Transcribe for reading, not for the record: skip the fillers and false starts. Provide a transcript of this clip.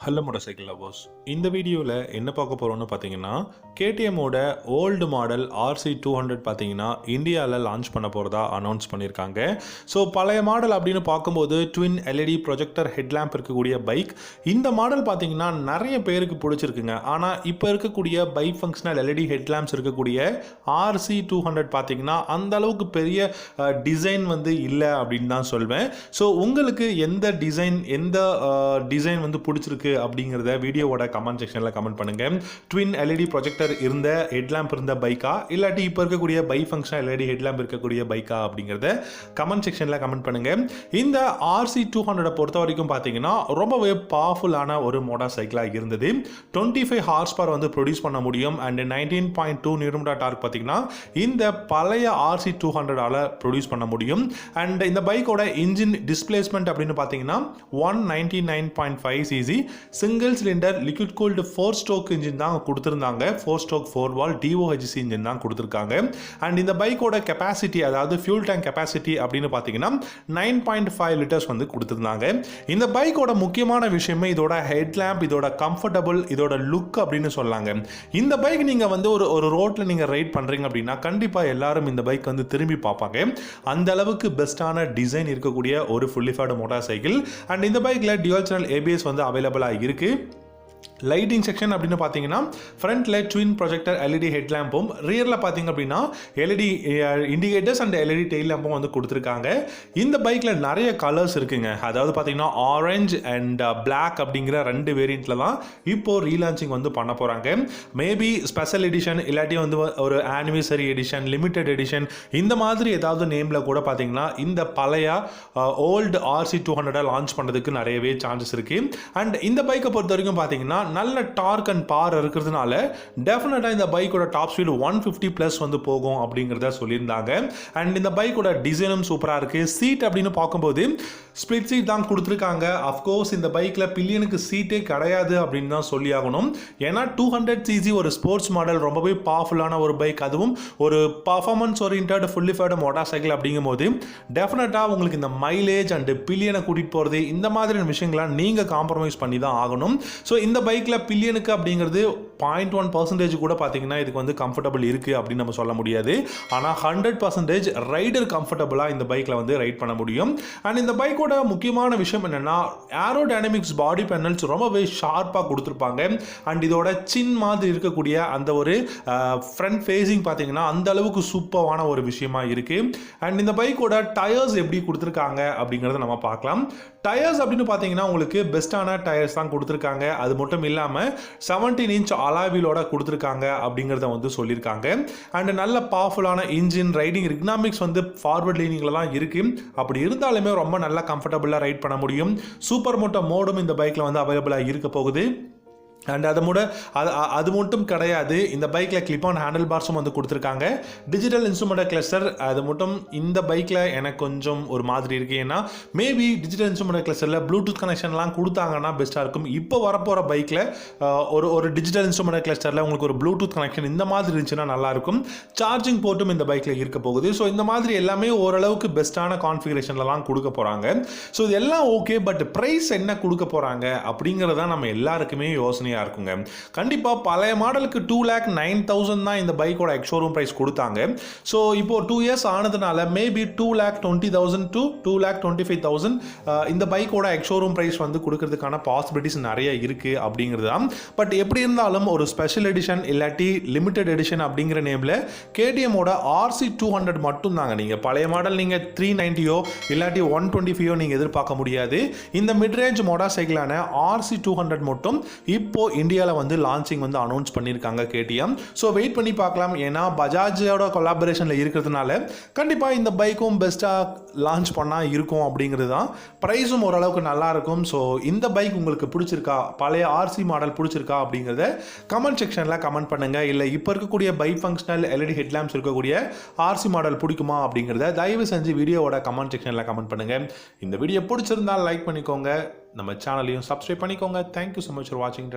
Hello motorcycle lovers, இந்த வீடியோவில் என்ன பார்க்க போகிறோம்னு பார்த்தீங்கன்னா கேடிஎம்மோட ஓல்டு மாடல் RC200 பார்த்தீங்கன்னா இந்தியாவில் லான்ச் பண்ண போகிறதா அனௌன்ஸ் பண்ணியிருக்காங்க. ஸோ பழைய மாடல் அப்படின்னு பார்க்கும்போது ட்வின் எல்இடி ப்ரொஜெக்டர் ஹெட்லாம்ப் இருக்கக்கூடிய பைக். இந்த மாடல் பார்த்தீங்கன்னா நிறைய பேருக்கு பிடிச்சிருக்குங்க. ஆனால் இப்போ இருக்கக்கூடிய பை ஃபங்க்ஷனல் எல்இடி ஹெட்லாம்ப்ஸ் இருக்கக்கூடிய RC200 பார்த்தீங்கன்னா அந்த அளவுக்கு பெரிய டிசைன் இல்லை அப்படின்னு தான் சொல்வேன். ஸோ உங்களுக்கு எந்த டிசைன் பிடிச்சிருக்கு அப்படிங்கிறத வீடியோவோட கமெண்ட் செக்ஷனில் கமெண்ட் பண்ணுங்க. ட்வின் எல்இடி ப்ரொஜெக்டர் இருந்த ஹெட்லாம்ப் இருந்த பைக்கா இல்லாட்டி இப்போ இருக்கக்கூடிய பை ஃபங்க்ஷனல் எல்இடி ஹெட்லாம்ப் இருக்கக்கூடிய பைக்கா அப்படிங்கிறத கமெண்ட் செக்ஷனில் கமெண்ட் பண்ணுங்க. இந்த RC200 பொறுத்த வரைக்கும் பார்த்தீங்கன்னா ரொம்பவே பவர்ஃபுல்லான ஒரு மோட்டார் சைக்கிளாக இருந்தது. 25 ஹார்ஸ் பவர் ப்ரொடியூஸ் பண்ண முடியும். அண்ட் 19.2 நியூட்டன் டார்க் பார்த்தீங்கன்னா இந்த பழைய RC200ஆல் ப்ரொடியூஸ் பண்ண முடியும். அண்ட் இந்த பைக்கோட இன்ஜின் டிஸ்பிளேஸ்மெண்ட் அப்படின்னு பார்த்தீங்கன்னா 199.5 cc single cylinder liquid cooled 4 stroke engine தான் கொடுத்திருந்தாங்க. 4 ஸ்ட்ரோக் 4 வால் DOHC இன்ஜின் தான் கொடுத்திருக்காங்க. அண்ட் இந்த பைக்கோட கெபாசிட்டி, அதாவது ஃபியூல் டேங்க் கெபாசிட்டி அப்படின்னு பார்த்தீங்கன்னா 9.5 லிட்டர்ஸ் கொடுத்திருந்தாங்க. இந்த பைக்கோட முக்கியமான விஷயமே இதோட ஹெட்லாம்ப், இதோட கம்ஃபர்டபுள், இதோட லுக் அப்படின்னு சொல்லாங்க. இந்த பைக் நீங்க ஒரு ரோட்ல நீங்க ரைட் பண்றீங்க அப்படின்னா கண்டிப்பா எல்லாரும் இந்த பைக் திரும்பி பார்ப்பாங்க. அந்த அளவுக்கு பெஸ்டான டிசைன் இருக்கக்கூடிய ஒரு fully faired motor cycle. And இந்த பைக்ல டியூவல் சேனல் ABS அவைலபிளாக இருக்கு. லைட்டிங் செக்ஷன் அப்படின்னு பார்த்தீங்கன்னா ஃப்ரண்ட்ல ட்வின் ப்ரொஜெக்டர் எல்இடி ஹெட்லாம்பும், ரியரில் பார்த்தீங்க அப்படின்னா LED indicators and LED tail லேம்பும் கொடுத்துருக்காங்க. இந்த பைக்கில் நிறைய கலர்ஸ் இருக்குங்க. அதாவது பார்த்தீங்கன்னா ஆரஞ்சு அண்ட் பிளாக் அப்படிங்கிற 2 வேரியண்ட்டில் தான் இப்போ ரீலான்ச்சிங் பண்ண போகிறாங்க. மேபி ஸ்பெஷல் எடிஷன் இல்லாட்டி ஒரு ஆனிவர்சரி எடிஷன், லிமிடெட் எடிஷன் இந்த மாதிரி ஏதாவது நேமில் கூட பார்த்தீங்கன்னா இந்த பழைய ஓல்டு RC200 லான்ச் பண்ணுறதுக்கு நிறையவே சான்சஸ் இருக்குது. அண்ட் இந்த பைக்கை பொறுத்த வரைக்கும் பார்த்தீங்கன்னா நல்ல டார்க் அண்ட் பவர் இருக்கிறதுனால டெஃபினட்டா இந்த பைக்கோட டாப் ஸ்பீடு 150+ போகும் அப்படிங்கிறத சொல்லியிருந்தாங்க. அண்ட் இந்த பைக்கோட டிசைனும் சூப்பராக இருக்கு. சீட் அப்படின்னு பார்க்கும்போது ஸ்பிளிட் சீட் தான் கொடுத்துருக்காங்க. அஃப்கோர்ஸ் இந்த பைக்கில் பில்லியனுக்கு சீட்டே கிடையாது அப்படின்னு தான் சொல்லி ஆகணும். ஏன்னா 200cc ஒரு ஸ்போர்ட்ஸ் மாடல், ரொம்பவே பவர்ஃபுல்லான ஒரு பைக், அதுவும் ஒரு performance oriented fully faired motorcycle அப்படிங்கும் போது டெஃபினட்டாக உங்களுக்கு இந்த மைலேஜ் அண்ட் பில்லியனை கூட்டிகிட்டு போகிறது இந்த மாதிரியான விஷயங்களை நீங்கள் காம்ப்ரமைஸ் பண்ணி தான் ஆகணும். ஸோ இந்த பைக்கில் பில்லியனுக்கு அப்படிங்கிறது 0.1% கூட பார்த்தீங்கன்னா இதுக்கு கம்ஃபர்டபுள் இருக்குது அப்படின்னு நம்ம சொல்ல முடியாது. ஆனால் 100% ரைடர் கம்ஃபர்டபுளாக இந்த பைக்கில் ரைட் பண்ண முடியும். அண்ட் இந்த பைக்கோட முக்கியமான விஷயம் என்னென்னா ஏரோடைனமிக்ஸ் பாடி பேனல்ஸ் ரொம்பவே ஷார்ப்பாக கொடுத்துருப்பாங்க. அண்ட் இதோட சின் மாதிரி இருக்கக்கூடிய அந்த ஒரு ஃப்ரண்ட் ஃபேஸிங் பார்த்தீங்கன்னா அந்த அளவுக்கு சூப்பரான ஒரு விஷயமா இருக்குது. அண்ட் இந்த பைக்கோட டயர்ஸ் எப்படி கொடுத்துருக்காங்க அப்படிங்கிறத நம்ம பார்க்கலாம். டயர்ஸ் அப்படின்னு பார்த்தீங்கன்னா உங்களுக்கு பெஸ்ட்டான டயர்ஸ் தான் கொடுத்துருக்காங்க. அது மட்டும் இல்லாமல் 17 இன்ச் அலாவிலோட கொடுத்துருக்காங்க அப்படிங்கிறத சொல்லியிருக்காங்க. அண்ட் நல்ல பவர்ஃபுல்லான இன்ஜின், ரைடிங் எக்கனாமிக்ஸ் ஃபார்வர்ட் லீனிங்கில் தான் இருக்குது. அப்படி இருந்தாலுமே ரொம்ப நல்லா கம்ஃபர்டபுளாக ரைட் பண்ண முடியும். சூப்பர் மோட்டோ மோடும் இந்த பைக்கில் அவைலபிளாக இருக்க போகுது. அண்ட் அது மட்டும் கிடையாது, இந்த பைக்கில் கிளிப் ஆன் ஹேண்டில் பார்ஸும் கொடுத்துருக்காங்க. டிஜிட்டல் இன்ஸ்ட்ருமெண்ட் கிளஸ்டர் அது மட்டும் இந்த பைக்கில் எனக்கு கொஞ்சம் ஒரு மாதிரி இருக்குது. ஏன்னா மேபி டிஜிட்டல் இன்ஸ்ட்ருமெண்ட் கிளஸ்டரில் ப்ளூடூத் கனெக்ஷன்லாம் கொடுத்தாங்கன்னா பெஸ்ட்டாக இருக்கும். இப்போ வரப்போகிற பைக்கில் ஒரு டிஜிட்டல் இன்ஸ்ட்ருமெண்ட் கிளஸ்டரில் உங்களுக்கு ஒரு ப்ளூடூத் கனெக்ஷன் இந்த மாதிரி இருந்துச்சுன்னா நல்லாயிருக்கும். சார்ஜிங் போர்ட்டும் இந்த பைக்கில் இருக்க போகுது. ஸோ இந்த மாதிரி எல்லாமே ஓரளவுக்கு பெஸ்ட்டான கான்ஃபிகரேஷன்லாம் கொடுக்க போகிறாங்க. ஸோ இதெல்லாம் ஓகே, பட் ப்ரைஸ் என்ன கொடுக்க போகிறாங்க அப்படிங்கிறத நம்ம எல்லாருக்குமே யோசனை இருக்குங்க. கண்டிப்பா பழைய மாடலுக்கு 2,09,000 தான் இந்த பைக்கோட எக்ஸ்ஷோரூம் பிரைஸ் கொடுத்தாங்க. ஸோ இப்போ 2 இயர்ஸ் ஆனதுனால மேபி 2,20,000 to 2,25,000 இந்த பைக்கோட எக்ஸ்ஷோரூம் பிரைஸ் கொடுக்கறதுக்கான பாசிபிலிட்டிஸ் நிறைய இருக்கு அப்படிங்கிறது தான். பட் எப்படி இருந்தாலும் ஒரு ஸ்பெஷல் எடிஷன் இல்லாட்டி லிமிடெட் எடிஷன் அப்படிங்கிற நேம்ல KTMோட RC200 மட்டும் தாங்க. நீங்க பழைய மாடல் நீங்க 390 இல்லாட்டி 125 நீங்க எதிர்பார்க்க முடியாது. இந்த மிட் ரேஞ்ச் மோட்டார் சைக்கிளான RC200 மட்டும் இப்போ இந்தியாவில் லான்ச்சிங் அனௌன்ஸ் பண்ணியிருக்காங்க KTM. ஸோ வெயிட் பண்ணி பார்க்கலாம். ஏன்னா பஜாஜோட கொலாபரேஷனில் இருக்கிறதுனால கண்டிப்பாக இந்த பைக்கும் பெஸ்ட்டாக லான்ச் பண்ணால் இருக்கும் அப்படிங்கிறது தான். ப்ரைஸும் ஓரளவுக்கு நல்லா இருக்கும். ஸோ இந்த பைக் உங்களுக்கு பிடிச்சிருக்கா, பழைய RC மாடல் பிடிச்சிருக்கா அப்படிங்கிறத கமெண்ட் செக்ஷனில் கமெண்ட் பண்ணுங்கள். இல்லை இப்போ இருக்கக்கூடிய பை ஃபங்க்ஷனல் எல்இடி ஹெட்லாம்ப்ஸ் இருக்கக்கூடிய RC மாடல் பிடிக்குமா அப்படிங்கிறத தயவு செஞ்சு வீடியோவோட கமெண்ட் செக்ஷனில் கமெண்ட் பண்ணுங்கள். இந்த வீடியோ பிடிச்சிருந்தால் லைக் பண்ணிக்கோங்க, நம்ம சேனலையும் சப்ஸ்கிரைப் பண்ணிக்கோங்க. தேங்க்யூ ஸோ மச் ஃபார் வாட்சிங்.